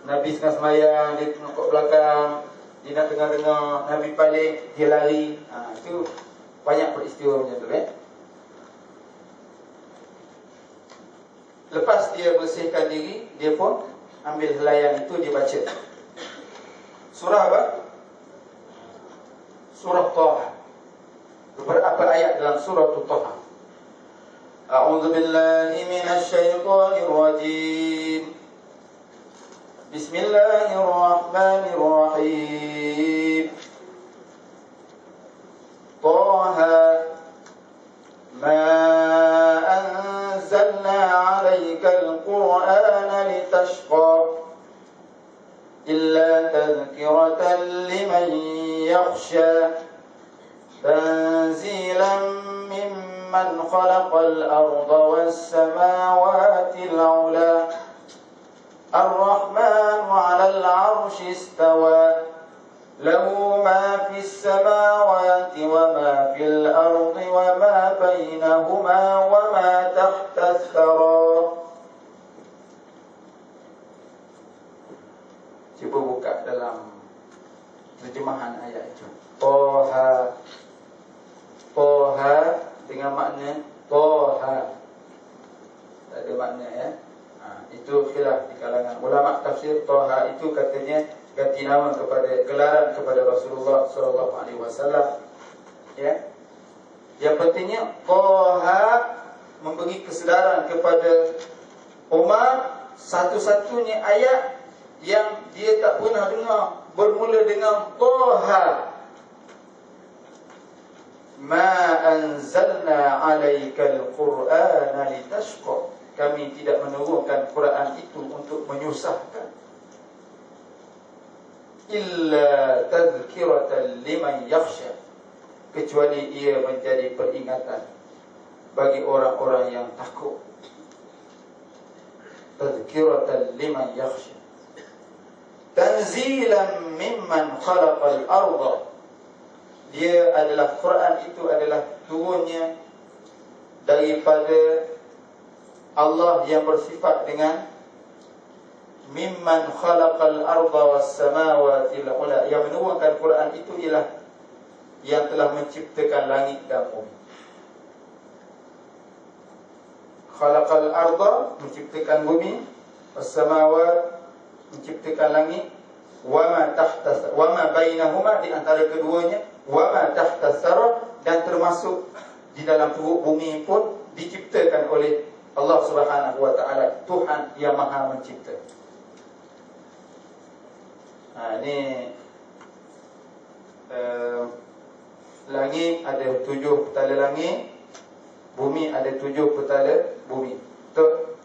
Nabi setengah semayang, dia tengok belakang, dia nak dengar-dengar, Nabi balik, dia lari. Itu banyak peristiwa macam tu. Lepas dia bersihkan diri, dia pun ambil helaian itu, dia baca surah apa? Surah Taha. Beberapa ayat dalam surah Taha. A'udzu billahi minasy syaithanir rajim. Bismillahirrahmanirrahim. Taha ma anzalna 'alaikal qur'ana litashqa illa tadhkiratan liman yakhsha tanzilan mimman khalaqal arda was samawati al-'ula ar-rahmanu 'alal 'arsyi istawa lahu ma fis samawati wa ma fil ardi wa ma bainahuma wa ma tahta ath-thara. Cuba buka dalam terjemahan ayat itu. Taha. Taha dengan makna Taha. Tak ada makna itu khilaf di kalangan ulama tafsir. Taha itu katanya ganti nama kepada gelaran kepada Rasulullah sallallahu alaihi wasallam. Yang pentingnya Taha memberi kesedaran kepada Umar satu-satunya ayat yang dia tak pernah dengar bermula dengan Taha. Ma anzalna 'alaikal qur'ana litashqa. Kami tidak menurunkan Quran itu untuk menyusahkan. Illa tadhkiratan liman yakhsha. Kecuali ia menjadi peringatan bagi orang-orang yang takut. Tadhkiratan liman yakhsha. Tanzilan mimman khalaqal arda. Dia adalah, Quran itu adalah turunnya daripada Allah yang bersifat dengan mimman khalaqal arda was samawati al-ula. Yang menurunkan Quran itu ialah yang telah menciptakan langit dan bumi. Khalaqal arda, menciptakan bumi, was samawat, menciptakan langit, wa ma tahta wa ma bainahuma, di antara keduanya, wa ma tahta sara, dan termasuk di dalam perut bumi pun diciptakan oleh Allah Subhanahu wa taala, Tuhan yang Maha Mencipta. Ini langit ada 7 petala langit, bumi ada 7 petala bumi. Betul?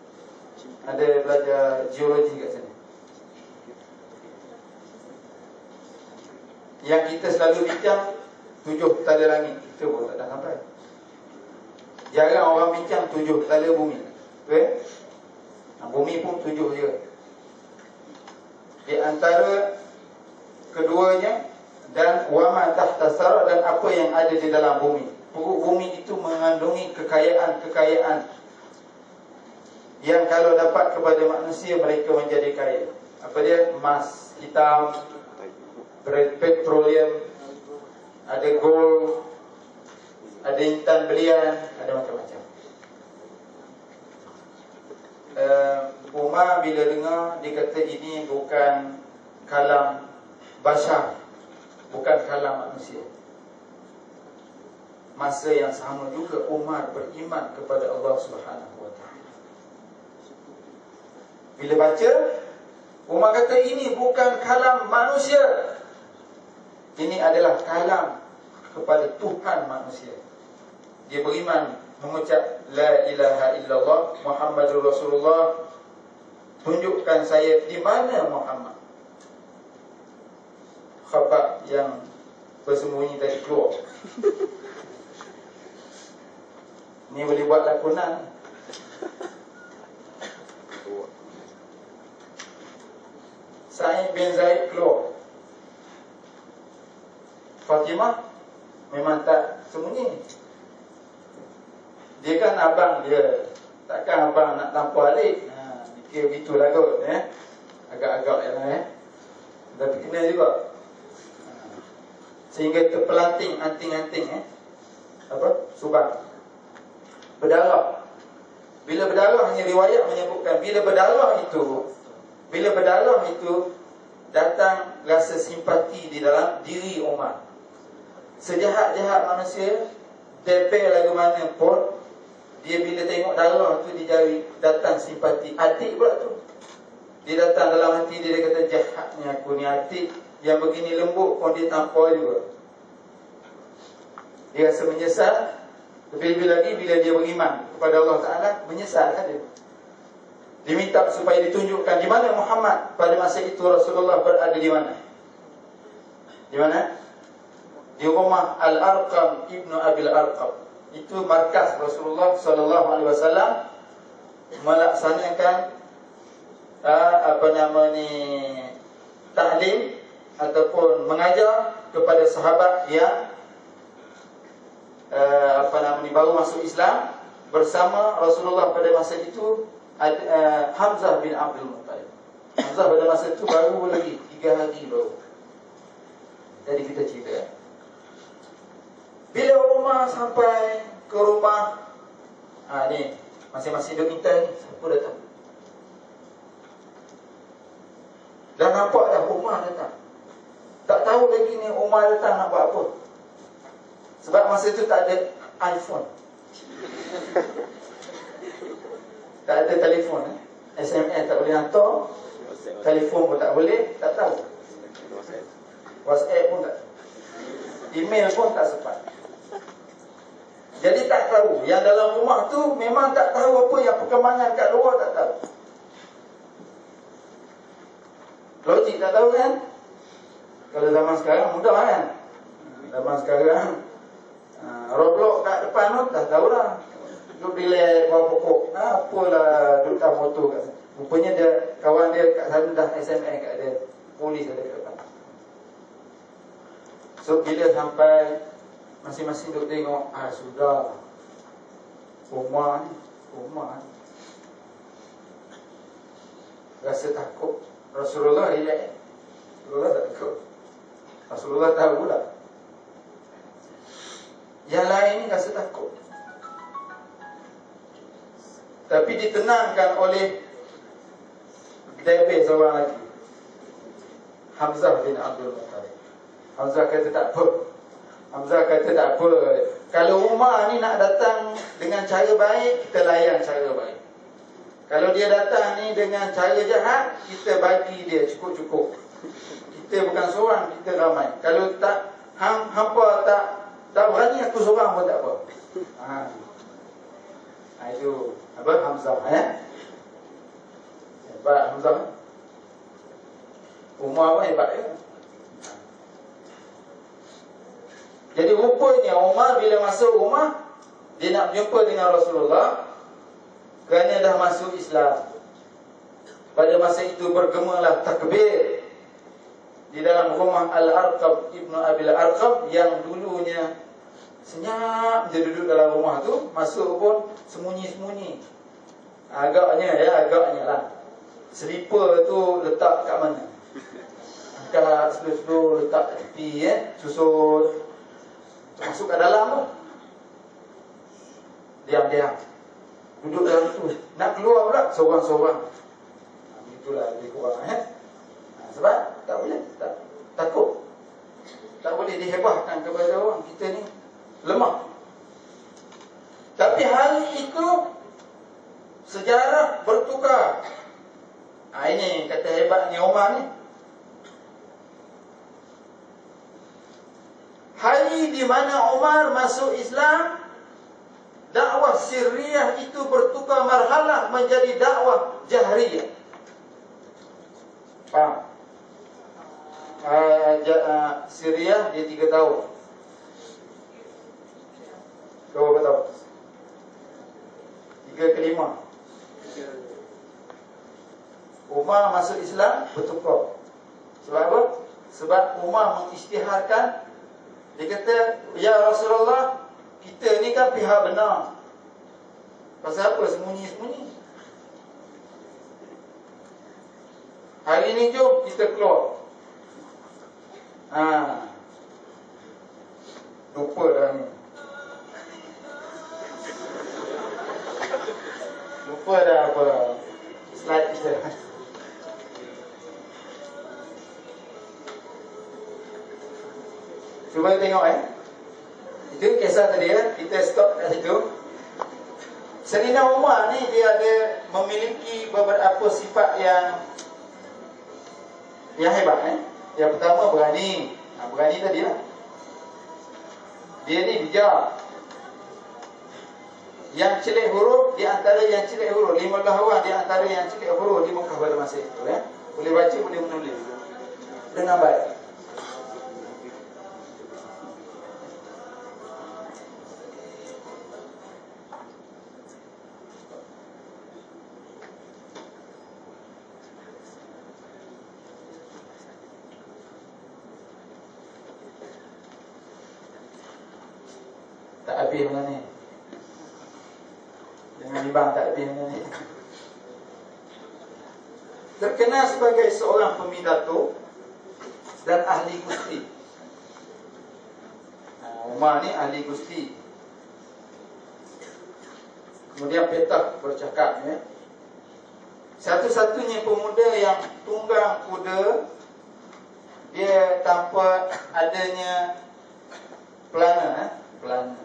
Ada belajar geologi kat sini. Yang kita selalu bincang 7 petala langit, kita pun tak dah sampai. Jarang orang bincang 7 petala bumi. Betul? Bumi pun 7 je. Di antara keduanya dan wama tahta sara, dan apa yang ada di dalam bumi. Perut bumi itu mengandungi kekayaan-kekayaan yang kalau dapat kepada manusia, mereka menjadi kaya. Apa dia? Emas hitam, petroleum, ada gold, ada intan belian, ada macam-macam. Umar bila dengar, dia kata ini bukan kalam bashar, bukan kalam manusia. Masa yang sama juga Umar beriman kepada Allah Subhanahu wa taala. Bila baca, Umar kata ini bukan kalam manusia, ini adalah kalam kepada Tuhan manusia. Dia beriman, mengucap la ilaha illallah Muhammadur Rasulullah. Tunjukkan saya di mana Muhammad. Khabar yang bersembunyi tadi keluar. Ni boleh buat lakonan. Sa'id bin Zaid keluar. Fatimah memang tak sembunyi. Dia kan abang dia, takkan abang nak tampar alik. Fikir begitulah kot. Agak-agak je lah tapi kena juga. Sehingga terpelanting anting-anting subang. Berdarah. Bila berdarah, hanya riwayat menyebutkan bila berdarah itu datang rasa simpati di dalam diri Umar. Sejahat-jahat manusia, depel lagu mana pun, dia bila tengok darah tu di jari, datang simpati. Atik pula tu, dia datang dalam hati dia, dia kata jahatnya aku ni, atik yang begini lembut pun dia tampar juga. Dia rasa menyesal. Lebih-lebih lagi bila dia beriman kepada Allah Ta'ala, menyesal kan dia. Diminta supaya ditunjukkan di mana Muhammad pada masa itu. Rasulullah berada di mana? Di mana? Di rumah Al-Arqam Ibnu Abil Arqam. Itu markas Rasulullah SAW melaksanakan ta'lim ataupun mengajar kepada sahabat yang baru masuk Islam bersama Rasulullah pada masa itu. Hamzah bin Abdul Muttalib. Hamzah pada masa itu baru lagi 3 hari baru. Jadi kita cerita bila Umar sampai ke rumah, ni masing-masing duk minta ni, siapa datang? Dah nampak dah Umar datang. Tak tahu lagi ni Umar datang nak buat apa. Sebab masa itu tak ada iPhone, tak ada telefon, SMS tak boleh hantar, telefon pun tak boleh, tak tahu, WhatsApp pun tak, email pun tak sempat. Jadi tak tahu. Yang dalam rumah tu memang tak tahu apa yang perkembangan kat luar, tak tahu. Logik tak tahu kan? Kalau zaman sekarang mudah kan? Zaman sekarang Roblox kat depan tu dah tahu lah. Duduk relax bawah pokok, apalah duduk dalam motor kat sana. Rupanya dia, kawan dia kat sana dah SMS kat dia, polis ada kat depan. So bila sampai, masing-masing duduk tengok, sudah Umar ni rasa takut. Rasulullah relax, Rasulullah tak takut. Rasulullah tahu lah. Yang lain ni rasa takut, tapi ditenangkan oleh Debel seorang lagi, Hamzah bin Abdul Muttalib. Hamzah kata tak apa. Kalau Umar ni nak datang dengan cara baik, kita layan cara baik. Kalau dia datang ni dengan cara jahat, kita bagi dia cukup-cukup. Kita bukan seorang, kita ramai. Kalau tak, hampa tak berani, aku seorang pun tak apa. Itu Hamzah hebat Hamzah. Umar pun hebat ya. Jadi rupanya Umar bila masuk rumah, dia nak berjumpa dengan Rasulullah kerana dah masuk Islam. Pada masa itu bergemalah takbir di dalam rumah Al-Arqam Ibnu Abil Arqam yang dulunya senyap je duduk dalam rumah tu, masuk pun sembunyi-sembunyi. Agaknya lah. Selipar tu letak kat mana? Angkat slow-slow, letak tepi susun. Masuk ke dalam tu, diam-diam duduk dalam tu. Nak keluar pula seorang-seorang. Itulah lebih kurang sebab tak boleh, takut. Tak boleh dihebahkan kepada orang. Kita ni lemah. Tapi hari itu sejarah bertukar. Ini kata hebatnya Umar ni. Hari di mana Umar masuk Islam, dakwah sirriyah itu bertukar marhalah menjadi dakwah jahriyah. Faham? Sirriyah dia 3 tahun. Kau berapa tahun? 3 ke 5. Umar masuk Islam bertukar. Sebab apa? Sebab Umar mengisytiharkan. Dia kata, ya Rasulullah, kita ni kan pihak benar. Pasal apa sembunyi-sembunyi? Hari ni jom kita keluar. Lupa dah ni. Lupa dah apa slide kita. Cuba tengok itu kisah tadi kita stop kat situ. Sayyidina Umar ni dia ada memiliki beberapa sifat yang hebat. Yang pertama berani. Berani tadi lah. Dia ni bijak. Yang celik huruf di antara yang celik huruf 15 orang di antara yang celik huruf di Mekah pada masa itu Boleh baca, boleh menulis dengan baik. Tak habis dengan ni. Jangan dibang tak habis dengan ni. Terkenal sebagai seorang pemidato dan ahli gusti. Umar ni ahli gusti. Kemudian Petah bercakap satu-satunya pemuda yang tunggang kuda dia tanpa adanya pelana. Pelana.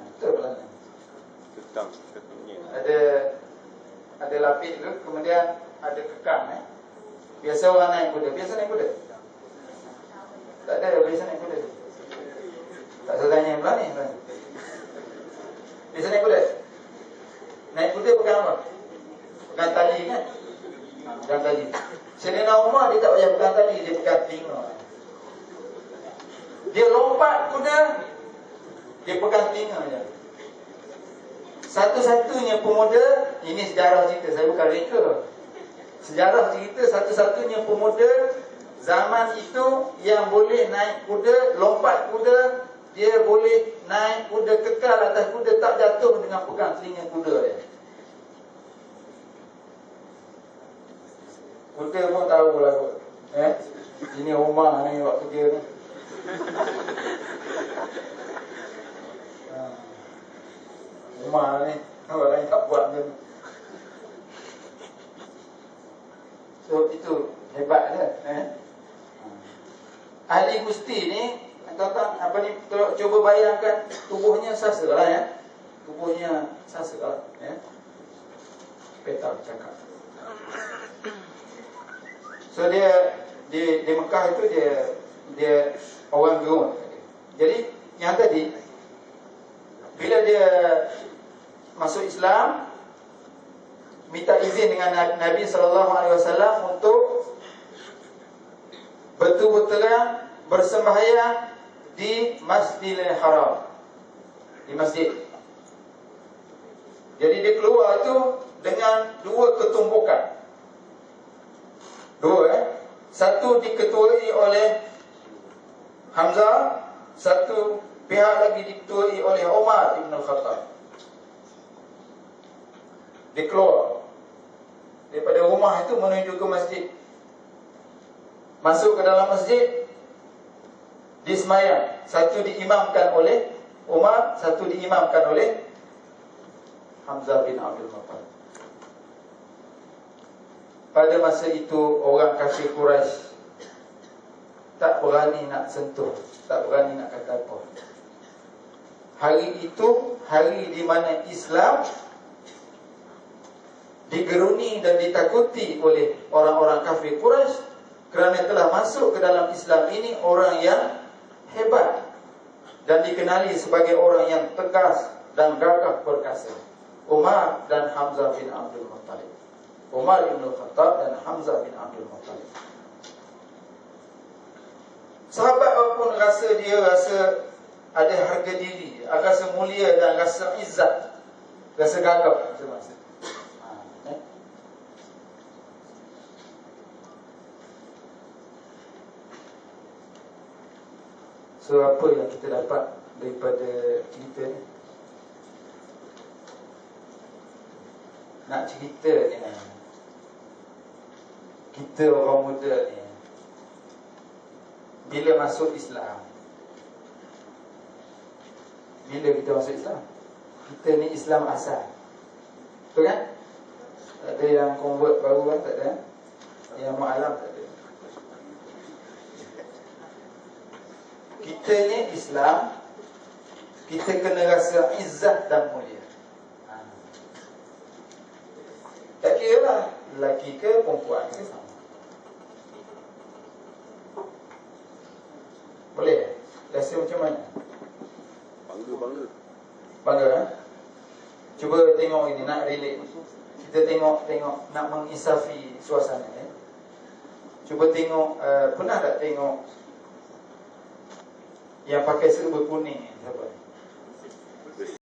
Ada lapik tu, kemudian ada kekang. Biasa orang naik kuda. Biasa naik kuda? Tak ada biasa naik kuda. Tak saya tanya pula ni. Biasa naik kuda? Naik kuda pegang apa? Pegang tali kan? Pegang tali. Sayyidina Umar dia tak payah pegang tali, dia pegang telinga. Dia lompat kuda, dia pegang telinga je. Satu-satunya pemuda, ini sejarah cerita, saya bukan reka. Sejarah cerita satu-satunya pemuda zaman itu yang boleh naik kuda, lompat kuda, dia boleh naik kuda kekal atas kuda, tak jatuh dengan pegang telinga kuda dia. Kuda pun tahu lah kot. Ini Umar ni waktu dia ni. Umar ni orang lain tak buat macam ni. So itu hebat dia. Ahli gusti ni tuan-tuan cuba bayangkan tubuhnya sasa lah Tubuhnya sasa lah Petah cakap. So dia di Mekah itu dia orang gerun. Jadi yang tadi bila dia masuk Islam, minta izin dengan Nabi SAW untuk betul-betul bersembahyang di Masjidil Haram, di masjid. Jadi dia keluar itu dengan dua ketumpukan. Satu diketuai oleh Hamzah, satu pihak lagi diketuai oleh Umar Ibn Khattab. Dia keluar daripada rumah itu menuju ke masjid. Masuk ke dalam masjid, disemayang. Satu diimamkan oleh Umar, satu diimamkan oleh Hamzah bin Abdul Muttalib. Pada masa itu orang kafir Quraisy tak berani nak sentuh, tak berani nak kata apa. Hari itu hari di mana Islam digeruni dan ditakuti oleh orang-orang kafir Quraisy kerana telah masuk ke dalam Islam ini orang yang hebat dan dikenali sebagai orang yang tegas dan gagah perkasa. Umar dan Hamzah bin Abdul Muttalib. Umar bin Khattab dan Hamzah bin Abdul Muttalib. Sahabat apapun rasa ada harga diri, rasa mulia dan rasa izzat, rasa gagah semasa. So apa yang kita dapat daripada cerita ni? Nak cerita ni kita orang muda ni bila masuk Islam, bila kita masuk Islam, kita ni Islam asal, betul kan? Tak ada yang convert baru kan, tak ada. Yang mu'alam tak ada. Kita ni Islam, kita kena rasa izzat dan mulia. Tak kira lah lelaki ke perempuan ke sama. Boleh? Rasa macam mana? Bangga kan? Cuba tengok ini, nak relate. Kita tengok nak mengisafi suasana ya. Cuba tengok, pernah tak tengok yang pakai serba kuning ni? Siapa?